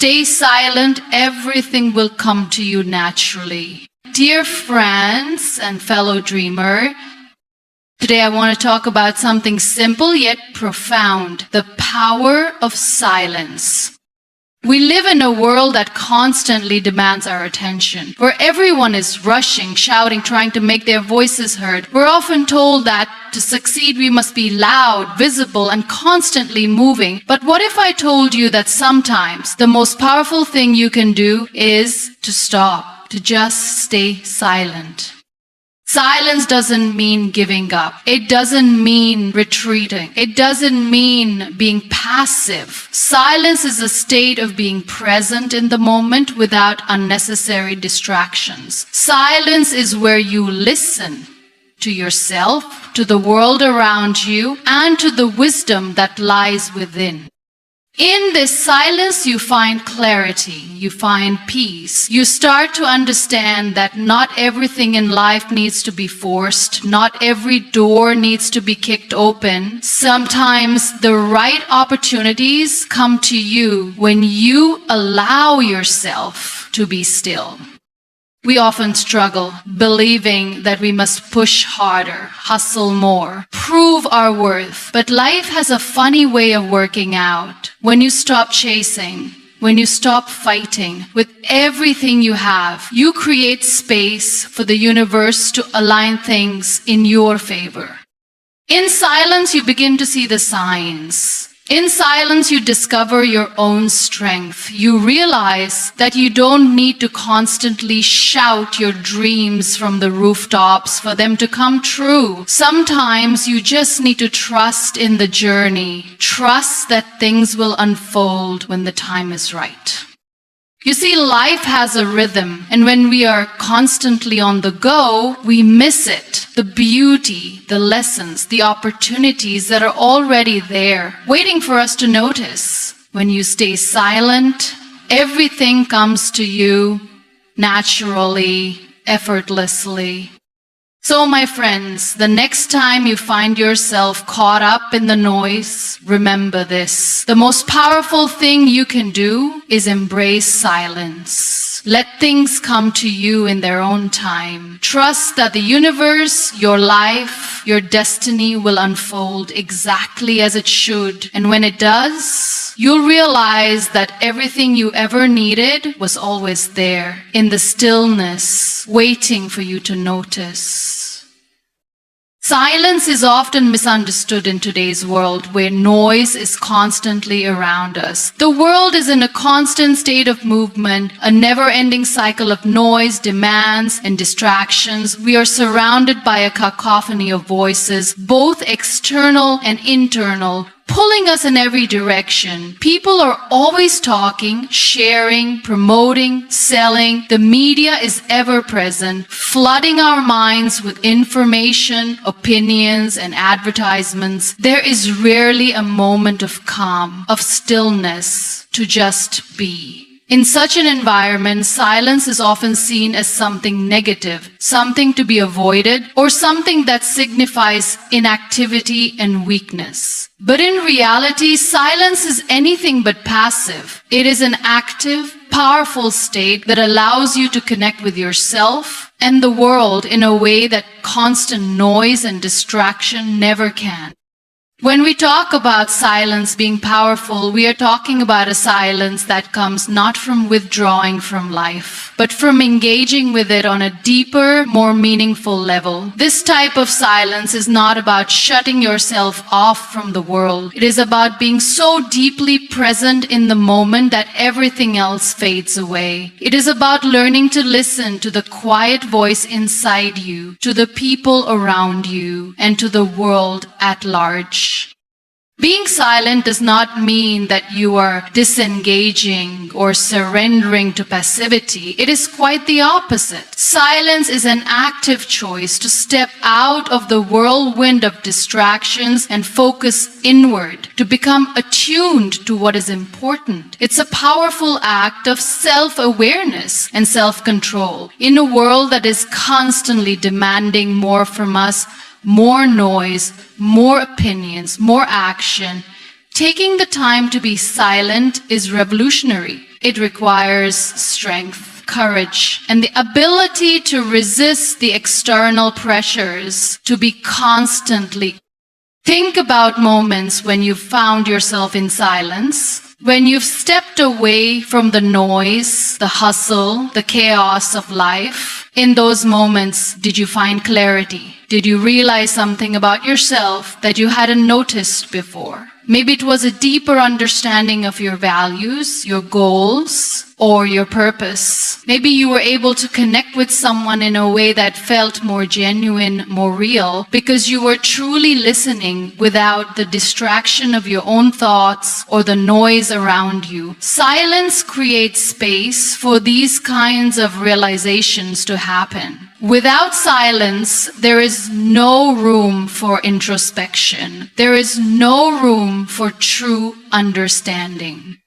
stay silent, everything will come to you naturally. Dear friends and fellow dreamer, today I want to talk about something simple yet profound, the power of silence. We live in a world that constantly demands our attention, where everyone is rushing, shouting, trying to make their voices heard. We're often told that to succeed we must be loud, visible, and constantly moving. But what if I told you that sometimes the most powerful thing you can do is to stop, to just stay silent? Silence doesn't mean giving up. It doesn't mean retreating. It doesn't mean being passive. Silence is a state of being present in the moment without unnecessary distractions. Silence is where you listen to yourself, to the world around you, and to the wisdom that lies within. In this silence, you find clarity, you find peace. You start to understand that not everything in life needs to be forced. Not every door needs to be kicked open. Sometimes the right opportunities come to you when you allow yourself to be still. We often struggle believing that we must push harder, hustle more, prove our worth. But life has a funny way of working out. When you stop chasing, when you stop fighting with everything you have, you create space for the universe to align things in your favor. In silence, you begin to see the signs. In silence, you discover your own strength. You realize that you don't need to constantly shout your dreams from the rooftops for them to come true. Sometimes you just need to trust in the journey. Trust that things will unfold when the time is right. You see, life has a rhythm, and when we are constantly on the go, we miss it. The beauty, the lessons, the opportunities that are already there, waiting for us to notice. When you stay silent, everything comes to you naturally, effortlessly. So, my friends, the next time you find yourself caught up in the noise, remember this. The most powerful thing you can do is embrace silence. Let things come to you in their own time. Trust that the universe, your life, your destiny will unfold exactly as it should. And when it does, you'll realize that everything you ever needed was always there, in the stillness, waiting for you to notice. Silence is often misunderstood in today's world where noise is constantly around us. The world is in a constant state of movement, a never-ending cycle of noise, demands, and distractions. We are surrounded by a cacophony of voices, both external and internal, pulling us in every direction. People are always talking, sharing, promoting, selling. The media is ever present, flooding our minds with information, opinions, and advertisements. There is rarely a moment of calm, of stillness, to just be. In such an environment, silence is often seen as something negative, something to be avoided, or something that signifies inactivity and weakness. But in reality, silence is anything but passive. It is an active, powerful state that allows you to connect with yourself and the world in a way that constant noise and distraction never can. When we talk about silence being powerful, we are talking about a silence that comes not from withdrawing from life, but from engaging with it on a deeper, more meaningful level. This type of silence is not about shutting yourself off from the world. It is about being so deeply present in the moment that everything else fades away. It is about learning to listen to the quiet voice inside you, to the people around you, and to the world at large. Being silent does not mean that you are disengaging or surrendering to passivity. It is quite the opposite. Silence is an active choice to step out of the whirlwind of distractions and focus inward, to become attuned to what is important. It's a powerful act of self-awareness and self-control. In a world that is constantly demanding more from us, more noise, more opinions, more action, taking the time to be silent is revolutionary. It requires strength, courage, and the ability to resist the external pressures, to be constantly. Think about moments when you've found yourself in silence, when you've stepped away from the noise, the hustle, the chaos of life. In those moments, did you find clarity? Did you realize something about yourself that you hadn't noticed before? Maybe it was a deeper understanding of your values, your goals, or your purpose. Maybe you were able to connect with someone in a way that felt more genuine, more real, because you were truly listening without the distraction of your own thoughts or the noise around you. Silence creates space for these kinds of realizations to happen. Without silence, there is no room for introspection. There is no room for true understanding.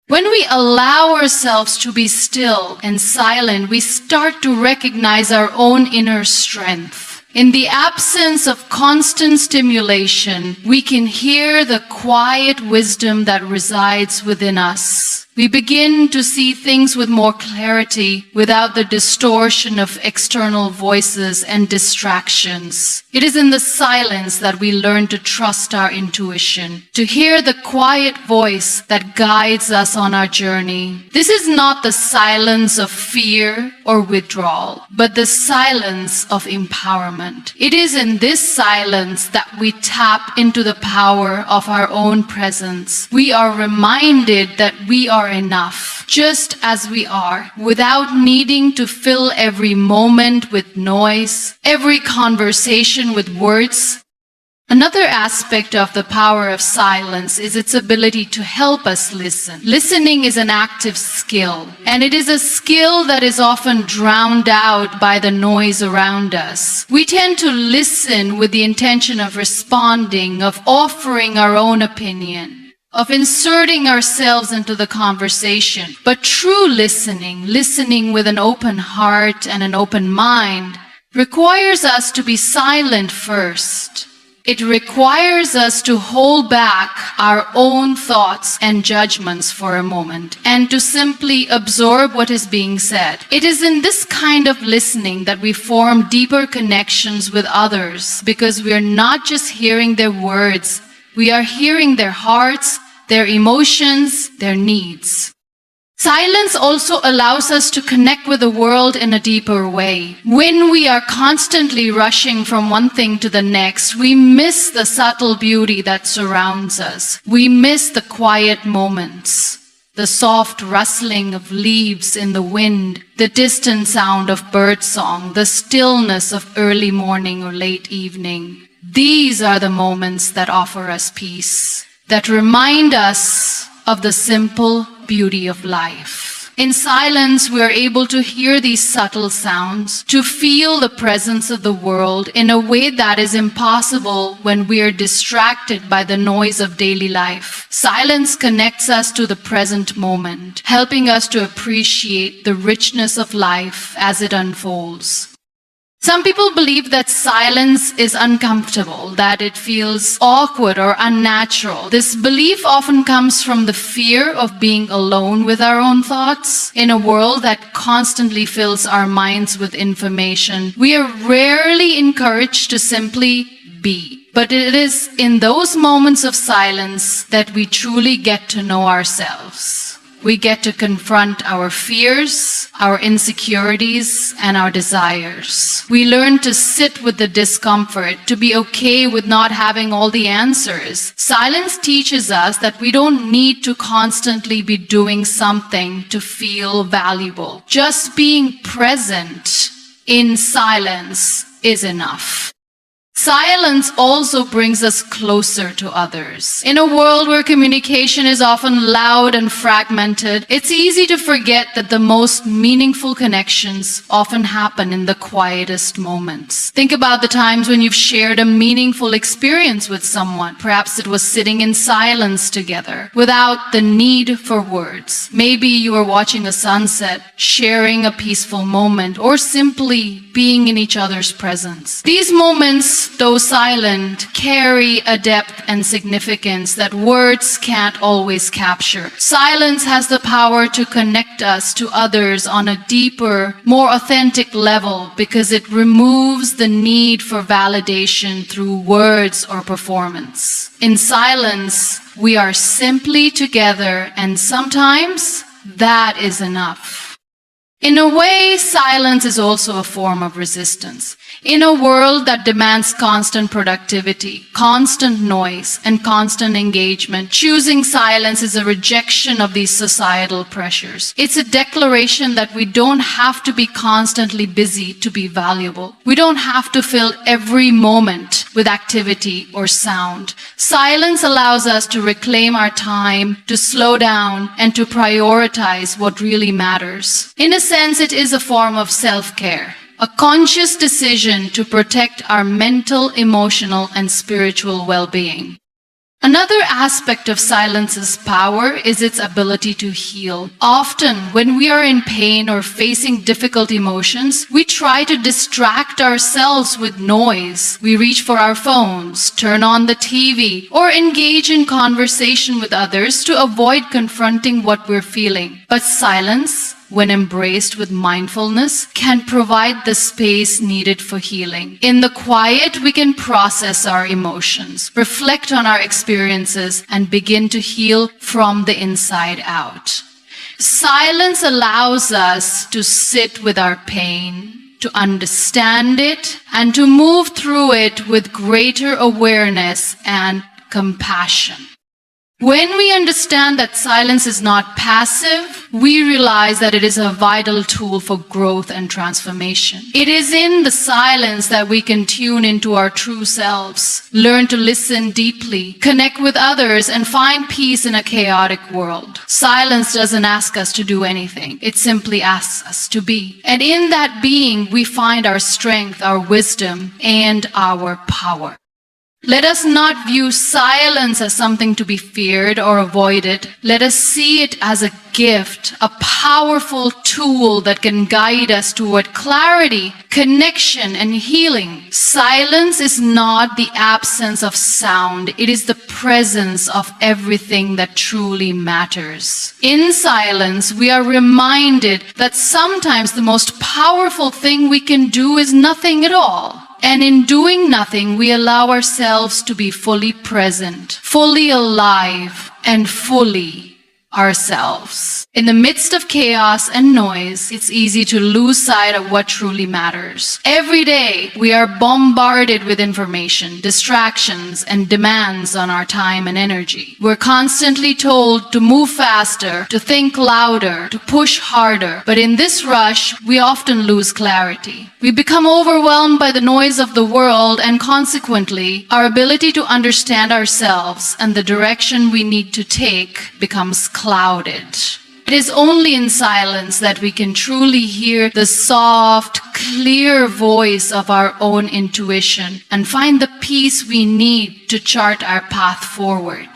When we allow ourselves to be still and silent, we start to recognize our own inner strength. In the absence of constant stimulation, we can hear the quiet wisdom that resides within us. We begin to see things with more clarity without the distortion of external voices and distractions. It is in the silence that we learn to trust our intuition, to hear the quiet voice that guides us on our journey. This is not the silence of fear or withdrawal, but the silence of empowerment. It is in this silence that we tap into the power of our own presence. We are reminded that we are enough, just as we are, without needing to fill every moment with noise, every conversation with words. Another aspect of the power of silence is its ability to help us listen. Listening is an active skill, and it is a skill that is often drowned out by the noise around us. We tend to listen with the intention of responding, of offering our own opinion, of inserting ourselves into the conversation. But true listening, listening with an open heart and an open mind, requires us to be silent first. It requires us to hold back our own thoughts and judgments for a moment and to simply absorb what is being said. It is in this kind of listening that we form deeper connections with others, because we are not just hearing their words, we are hearing their hearts, their emotions, their needs. Silence also allows us to connect with the world in a deeper way. When we are constantly rushing from one thing to the next, we miss the subtle beauty that surrounds us. We miss the quiet moments, the soft rustling of leaves in the wind, the distant sound of birdsong, the stillness of early morning or late evening. These are the moments that offer us peace, that remind us of the simple beauty of life. In silence, we are able to hear these subtle sounds, to feel the presence of the world in a way that is impossible when we are distracted by the noise of daily life. Silence connects us to the present moment, helping us to appreciate the richness of life as it unfolds. Some people believe that silence is uncomfortable, that it feels awkward or unnatural. This belief often comes from the fear of being alone with our own thoughts. In a world that constantly fills our minds with information, we are rarely encouraged to simply be. But it is in those moments of silence that we truly get to know ourselves. We get to confront our fears, our insecurities, and our desires. We learn to sit with the discomfort, to be okay with not having all the answers. Silence teaches us that we don't need to constantly be doing something to feel valuable. Just being present in silence is enough. Silence also brings us closer to others. In a world where communication is often loud and fragmented, it's easy to forget that the most meaningful connections often happen in the quietest moments. Think about the times when you've shared a meaningful experience with someone. Perhaps it was sitting in silence together, without the need for words. Maybe you were watching a sunset, sharing a peaceful moment, or simply being in each other's presence. These moments though silent, carry a depth and significance that words can't always capture. Silence has the power to connect us to others on a deeper, more authentic level because it removes the need for validation through words or performance. In silence, we are simply together, and sometimes that is enough. In a way, silence is also a form of resistance. In a world that demands constant productivity, constant noise, and constant engagement, choosing silence is a rejection of these societal pressures. It's a declaration that we don't have to be constantly busy to be valuable. We don't have to fill every moment with activity or sound. Silence allows us to reclaim our time, to slow down, and to prioritize what really matters. In a sense, it is a form of self-care, a conscious decision to protect our mental, emotional, and spiritual well-being. Another aspect of silence's power is its ability to heal. Often, when we are in pain or facing difficult emotions, we try to distract ourselves with noise. We reach for our phones, turn on the TV, or engage in conversation with others to avoid confronting what we're feeling. But silence, when embraced with mindfulness, can provide the space needed for healing. In the quiet, we can process our emotions, reflect on our experiences, and begin to heal from the inside out. Silence allows us to sit with our pain, to understand it, and to move through it with greater awareness and compassion. When we understand that silence is not passive, we realize that it is a vital tool for growth and transformation. It is in the silence that we can tune into our true selves, learn to listen deeply, connect with others, and find peace in a chaotic world. Silence doesn't ask us to do anything. It simply asks us to be. And in that being, we find our strength, our wisdom, and our power. Let us not view silence as something to be feared or avoided. Let us see it as a gift, a powerful tool that can guide us toward clarity, connection, and healing. Silence is not the absence of sound. It is the presence of everything that truly matters. In silence, we are reminded that sometimes the most powerful thing we can do is nothing at all. And in doing nothing, we allow ourselves to be fully present, fully alive, and fully ourselves. In the midst of chaos and noise, it's easy to lose sight of what truly matters. Every day, we are bombarded with information, distractions, and demands on our time and energy. We're constantly told to move faster, to think louder, to push harder. But in this rush, we often lose clarity. We become overwhelmed by the noise of the world, and consequently, our ability to understand ourselves and the direction we need to take becomes clouded. It is only in silence that we can truly hear the soft, clear voice of our own intuition and find the peace we need to chart our path forward.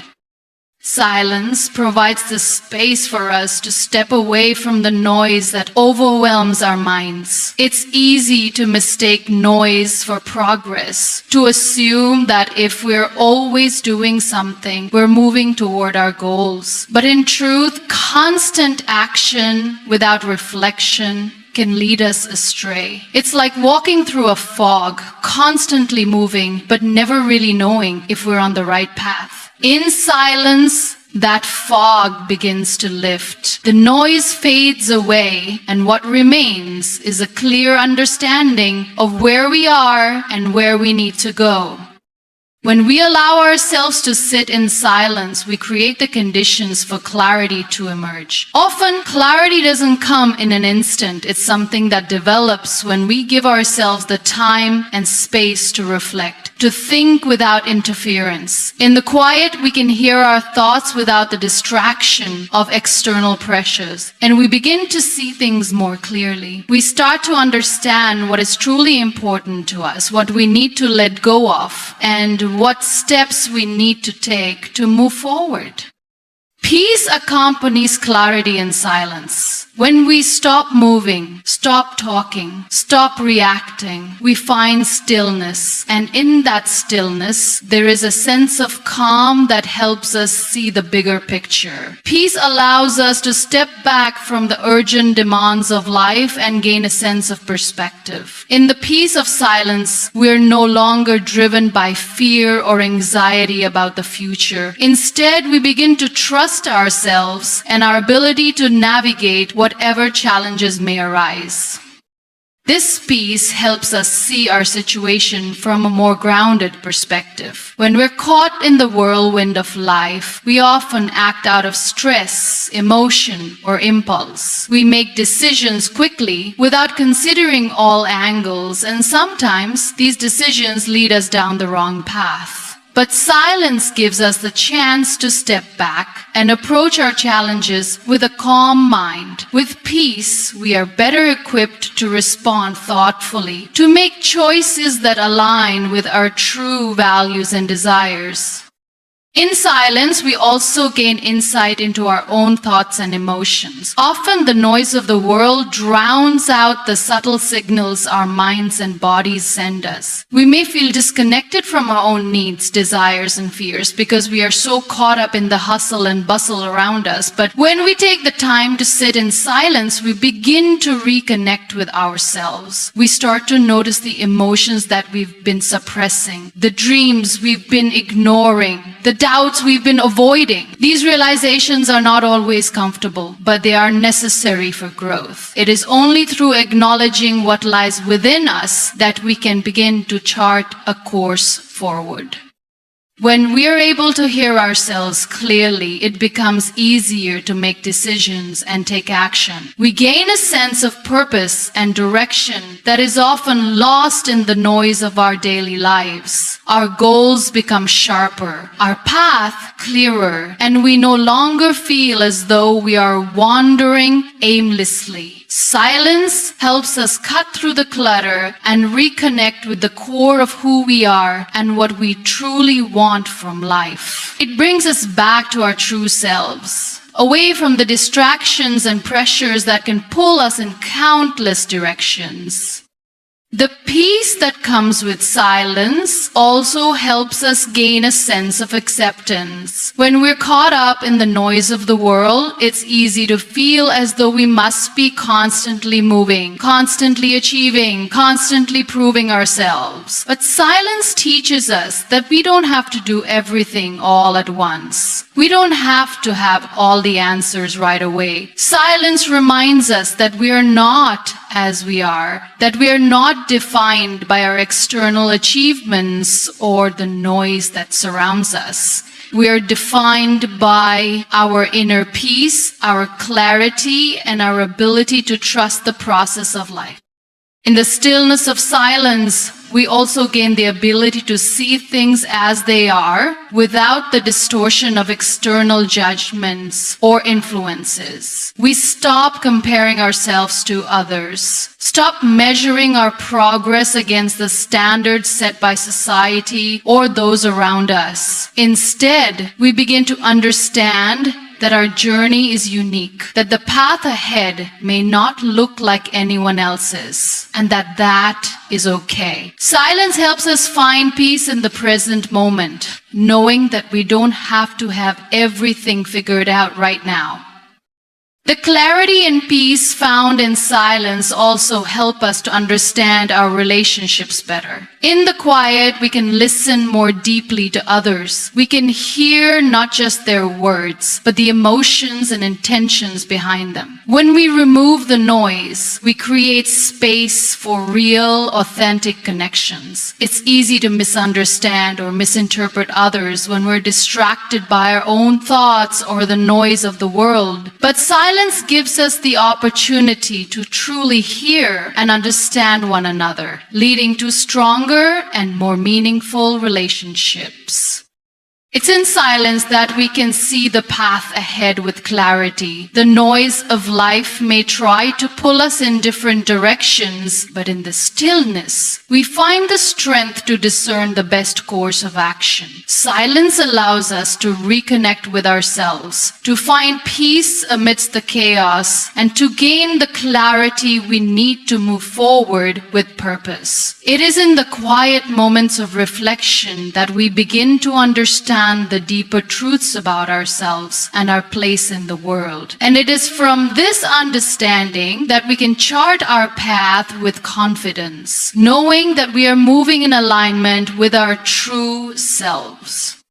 Silence provides the space for us to step away from the noise that overwhelms our minds. It's easy to mistake noise for progress, to assume that if we're always doing something, we're moving toward our goals. But in truth, constant action without reflection can lead us astray. It's like walking through a fog, constantly moving, but never really knowing if we're on the right path. In silence, that fog begins to lift. The noise fades away, and what remains is a clear understanding of where we are and where we need to go. When we allow ourselves to sit in silence, we create the conditions for clarity to emerge. Often, clarity doesn't come in an instant. It's something that develops when we give ourselves the time and space to reflect, to think without interference. In the quiet, we can hear our thoughts without the distraction of external pressures, and we begin to see things more clearly. We start to understand what is truly important to us, what we need to let go of, and what steps we need to take to move forward. Peace accompanies clarity and silence. When we stop moving, stop talking, stop reacting, we find stillness. And in that stillness, there is a sense of calm that helps us see the bigger picture. Peace allows us to step back from the urgent demands of life and gain a sense of perspective. In the peace of silence, we're no longer driven by fear or anxiety about the future. Instead, we begin to trust ourselves and our ability to navigate whatever challenges may arise. This peace helps us see our situation from a more grounded perspective. When we're caught in the whirlwind of life, we often act out of stress, emotion, or impulse. We make decisions quickly without considering all angles, and sometimes these decisions lead us down the wrong path. But silence gives us the chance to step back and approach our challenges with a calm mind. With peace, we are better equipped to respond thoughtfully, to make choices that align with our true values and desires. In silence, we also gain insight into our own thoughts and emotions. Often the noise of the world drowns out the subtle signals our minds and bodies send us. We may feel disconnected from our own needs, desires, and fears because we are so caught up in the hustle and bustle around us. But when we take the time to sit in silence, we begin to reconnect with ourselves. We start to notice the emotions that we've been suppressing, the dreams we've been ignoring, the doubts we've been avoiding. These realizations are not always comfortable, but they are necessary for growth. It is only through acknowledging what lies within us that we can begin to chart a course forward. When we are able to hear ourselves clearly, it becomes easier to make decisions and take action. We gain a sense of purpose and direction that is often lost in the noise of our daily lives. Our goals become sharper, our path clearer, and we no longer feel as though we are wandering aimlessly. Silence helps us cut through the clutter and reconnect with the core of who we are and what we truly want from life. It brings us back to our true selves, away from the distractions and pressures that can pull us in countless directions. The peace that comes with silence also helps us gain a sense of acceptance. When we're caught up in the noise of the world, it's easy to feel as though we must be constantly moving, constantly achieving, constantly proving ourselves. But silence teaches us that we don't have to do everything all at once. We don't have to have all the answers right away. Silence reminds us that we are not as we are, that we are not defined by our external achievements or the noise that surrounds us. We are defined by our inner peace, our clarity, and our ability to trust the process of life. In the stillness of silence, we also gain the ability to see things as they are without the distortion of external judgments or influences. We stop comparing ourselves to others, stop measuring our progress against the standards set by society or those around us. Instead, we begin to understand that our journey is unique, that the path ahead may not look like anyone else's, and that is okay. Silence helps us find peace in the present moment, knowing that we don't have to have everything figured out right now. The clarity and peace found in silence also help us to understand our relationships better. In the quiet, we can listen more deeply to others. We can hear not just their words, but the emotions and intentions behind them. When we remove the noise, we create space for real, authentic connections. It's easy to misunderstand or misinterpret others when we're distracted by our own thoughts or the noise of the world. But silence gives us the opportunity to truly hear and understand one another, leading to stronger and more meaningful relationships. It's in silence that we can see the path ahead with clarity. The noise of life may try to pull us in different directions, but in the stillness, we find the strength to discern the best course of action. Silence allows us to reconnect with ourselves, to find peace amidst the chaos, and to gain the clarity we need to move forward with purpose. It is in the quiet moments of reflection that we begin to understand the deeper truths about ourselves and our place in the world. And it is from this understanding that we can chart our path with confidence, knowing that we are moving in alignment with our true selves.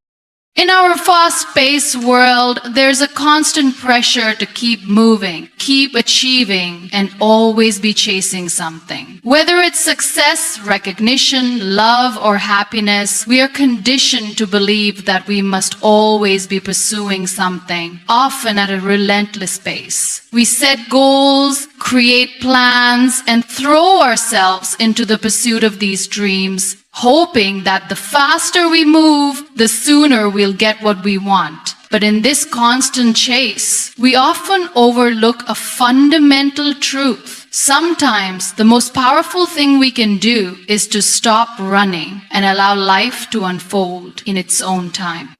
In our fast-paced world, there's a constant pressure to keep moving, keep achieving, and always be chasing something. Whether it's success, recognition, love, or happiness, we are conditioned to believe that we must always be pursuing something, often at a relentless pace. We set goals, create plans, and throw ourselves into the pursuit of these dreams, hoping that the faster we move, the sooner we'll get what we want. But in this constant chase, we often overlook a fundamental truth. Sometimes the most powerful thing we can do is to stop running and allow life to unfold in its own time.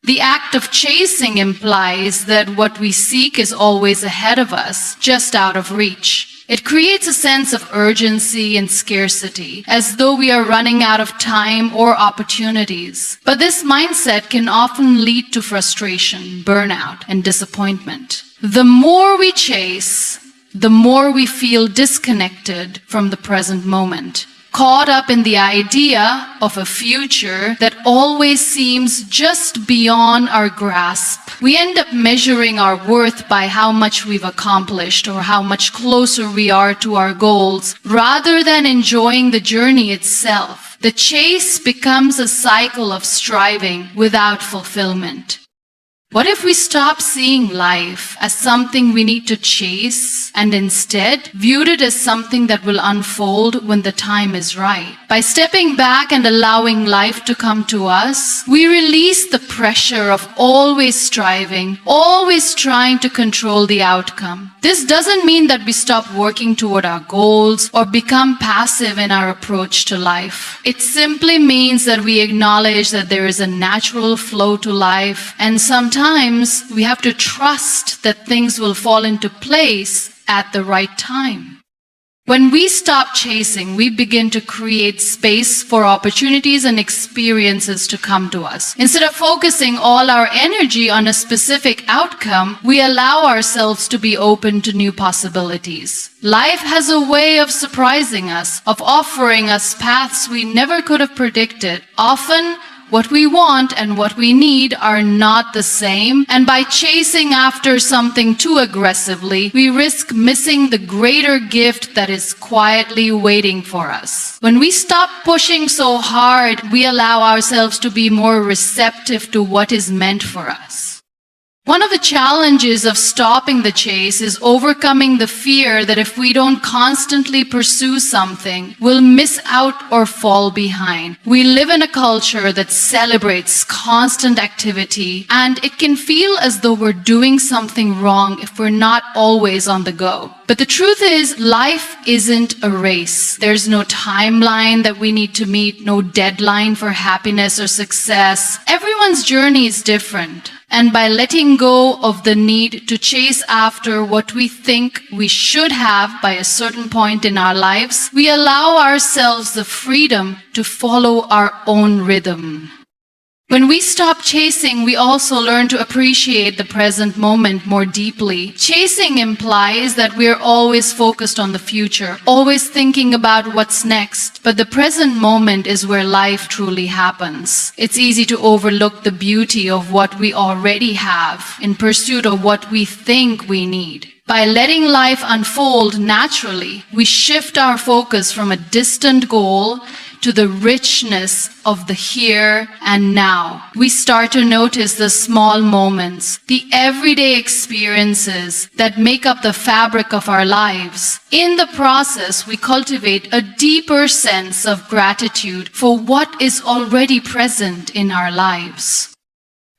The act of chasing implies that what we seek is always ahead of us, just out of reach. It creates a sense of urgency and scarcity, as though we are running out of time or opportunities. But this mindset can often lead to frustration, burnout, and disappointment. The more we chase, the more we feel disconnected from the present moment, caught up in the idea of a future that always seems just beyond our grasp. We end up measuring our worth by how much we've accomplished or how much closer we are to our goals, rather than enjoying the journey itself. The chase becomes a cycle of striving without fulfillment. What if we stop seeing life as something we need to chase and instead viewed it as something that will unfold when the time is right? By stepping back and allowing life to come to us, we release the pressure of always striving, always trying to control the outcome. This doesn't mean that we stop working toward our goals or become passive in our approach to life. It simply means that we acknowledge that there is a natural flow to life, and sometimes we have to trust that things will fall into place at the right time. When we stop chasing, we begin to create space for opportunities and experiences to come to us. Instead of focusing all our energy on a specific outcome, we allow ourselves to be open to new possibilities. Life has a way of surprising us, of offering us paths we never could have predicted. Often, what we want and what we need are not the same, and by chasing after something too aggressively, we risk missing the greater gift that is quietly waiting for us. When we stop pushing so hard, we allow ourselves to be more receptive to what is meant for us. One of the challenges of stopping the chase is overcoming the fear that if we don't constantly pursue something, we'll miss out or fall behind. We live in a culture that celebrates constant activity, and it can feel as though we're doing something wrong if we're not always on the go. But the truth is, life isn't a race. There's no timeline that we need to meet, no deadline for happiness or success. Everyone's journey is different. And by letting go of the need to chase after what we think we should have by a certain point in our lives, we allow ourselves the freedom to follow our own rhythm. When we stop chasing, we also learn to appreciate the present moment more deeply. Chasing implies that we are always focused on the future, always thinking about what's next. But the present moment is where life truly happens. It's easy to overlook the beauty of what we already have in pursuit of what we think we need. By letting life unfold naturally, we shift our focus from a distant goal to the richness of the here and now. We start to notice the small moments, the everyday experiences that make up the fabric of our lives. In the process, we cultivate a deeper sense of gratitude for what is already present in our lives.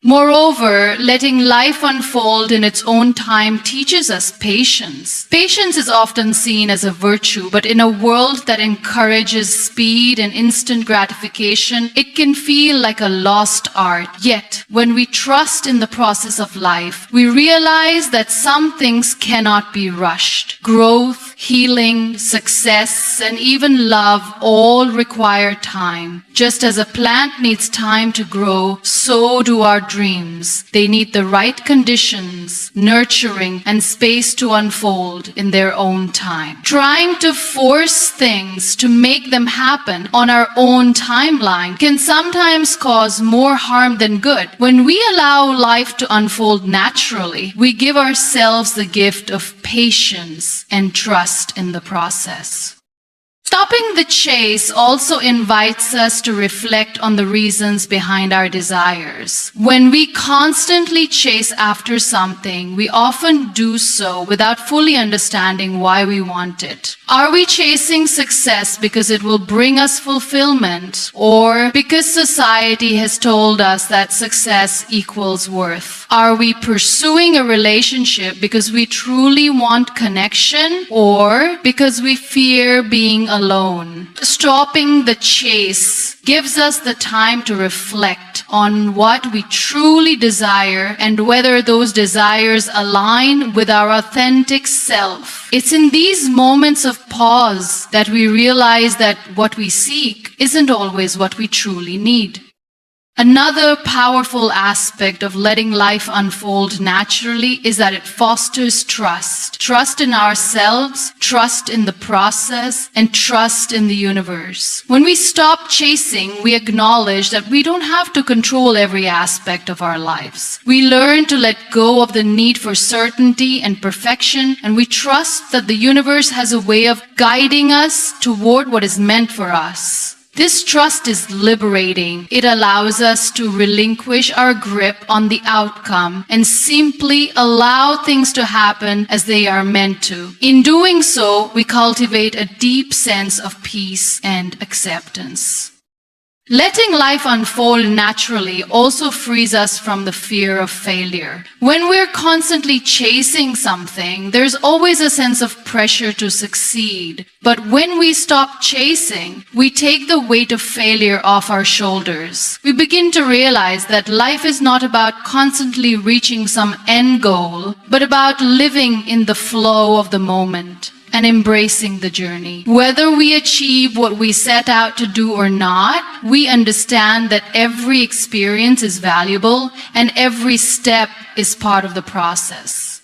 Moreover, letting life unfold in its own time teaches us patience. Patience is often seen as a virtue, but in a world that encourages speed and instant gratification, it can feel like a lost art. Yet, when we trust in the process of life, we realize that some things cannot be rushed. Growth, healing, success, and even love all require time. Just as a plant needs time to grow, so do our dreams. They need the right conditions, nurturing, and space to unfold in their own time. Trying to force things to make them happen on our own timeline can sometimes cause more harm than good. When we allow life to unfold naturally, we give ourselves the gift of patience and trust in the process. Stopping the chase also invites us to reflect on the reasons behind our desires. When we constantly chase after something, we often do so without fully understanding why we want it. Are we chasing success because it will bring us fulfillment, or because society has told us that success equals worth? Are we pursuing a relationship because we truly want connection, or because we fear being alone? Stopping the chase gives us the time to reflect on what we truly desire and whether those desires align with our authentic self. It's in these moments of pause that we realize that what we seek isn't always what we truly need. Another powerful aspect of letting life unfold naturally is that it fosters trust. Trust in ourselves, trust in the process, and trust in the universe. When we stop chasing, we acknowledge that we don't have to control every aspect of our lives. We learn to let go of the need for certainty and perfection, and we trust that the universe has a way of guiding us toward what is meant for us. This trust is liberating. It allows us to relinquish our grip on the outcome and simply allow things to happen as they are meant to. In doing so, we cultivate a deep sense of peace and acceptance. Letting life unfold naturally also frees us from the fear of failure. When we're constantly chasing something, there's always a sense of pressure to succeed. But when we stop chasing, we take the weight of failure off our shoulders. We begin to realize that life is not about constantly reaching some end goal, but about living in the flow of the moment and embracing the journey. Whether we achieve what we set out to do or not, we understand that every experience is valuable and every step is part of the process.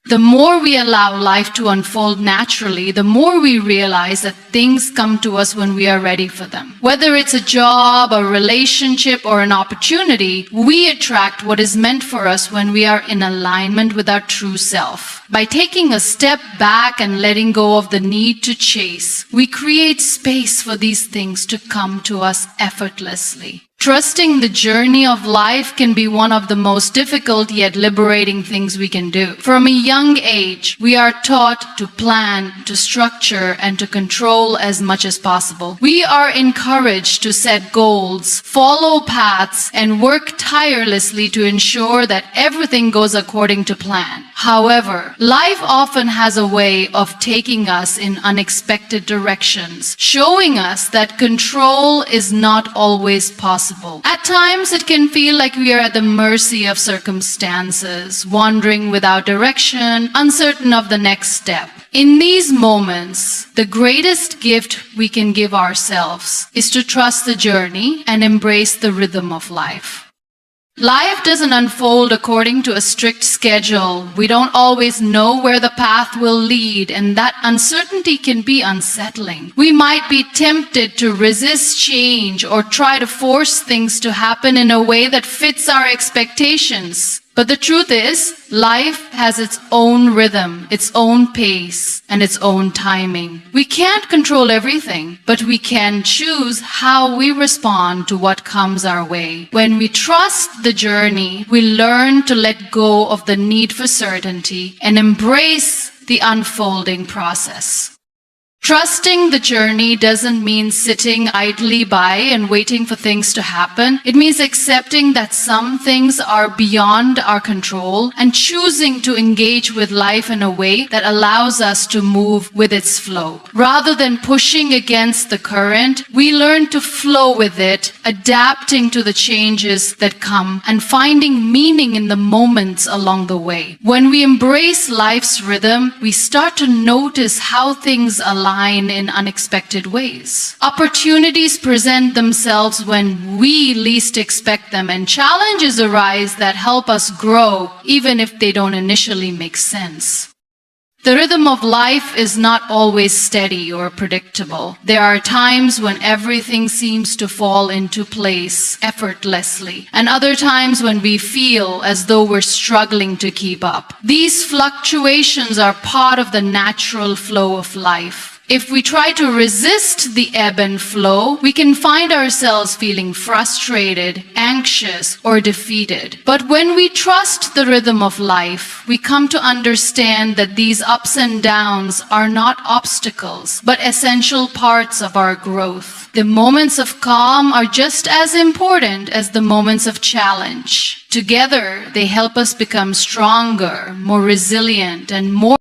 The more we allow life to unfold naturally, the more we realize that things come to us when we are ready for them. Whether it's a job, a relationship, or an opportunity, we attract what is meant for us when we are in alignment with our true self. By taking a step back and letting go of the need to chase, we create space for these things to come to us effortlessly. Trusting the journey of life can be one of the most difficult yet liberating things we can do. From a young age, we are taught to plan, to structure, and to control as much as possible. We are encouraged to set goals, follow paths, and work tirelessly to ensure that everything goes according to plan. However, life often has a way of taking us in unexpected directions, showing us that control is not always possible. At times, it can feel like we are at the mercy of circumstances, wandering without direction, uncertain of the next step. In these moments, the greatest gift we can give ourselves is to trust the journey and embrace the rhythm of life. Life doesn't unfold according to a strict schedule. We don't always know where the path will lead, and that uncertainty can be unsettling. We might be tempted to resist change or try to force things to happen in a way that fits our expectations. But the truth is, life has its own rhythm, its own pace, and its own timing. We can't control everything, but we can choose how we respond to what comes our way. When we trust the journey, we learn to let go of the need for certainty and embrace the unfolding process. Trusting the journey doesn't mean sitting idly by and waiting for things to happen. It means accepting that some things are beyond our control and choosing to engage with life in a way that allows us to move with its flow. Rather than pushing against the current, we learn to flow with it, adapting to the changes that come and finding meaning in the moments along the way. When we embrace life's rhythm, we start to notice how things align in unexpected ways. Opportunities present themselves when we least expect them, and challenges arise that help us grow, even if they don't initially make sense. The rhythm of life is not always steady or predictable. There are times when everything seems to fall into place effortlessly, and other times when we feel as though we're struggling to keep up. These fluctuations are part of the natural flow of life. If we try to resist the ebb and flow, we can find ourselves feeling frustrated, anxious, or defeated. But when we trust the rhythm of life, we come to understand that these ups and downs are not obstacles, but essential parts of our growth. The moments of calm are just as important as the moments of challenge. Together, they help us become stronger, more resilient, and more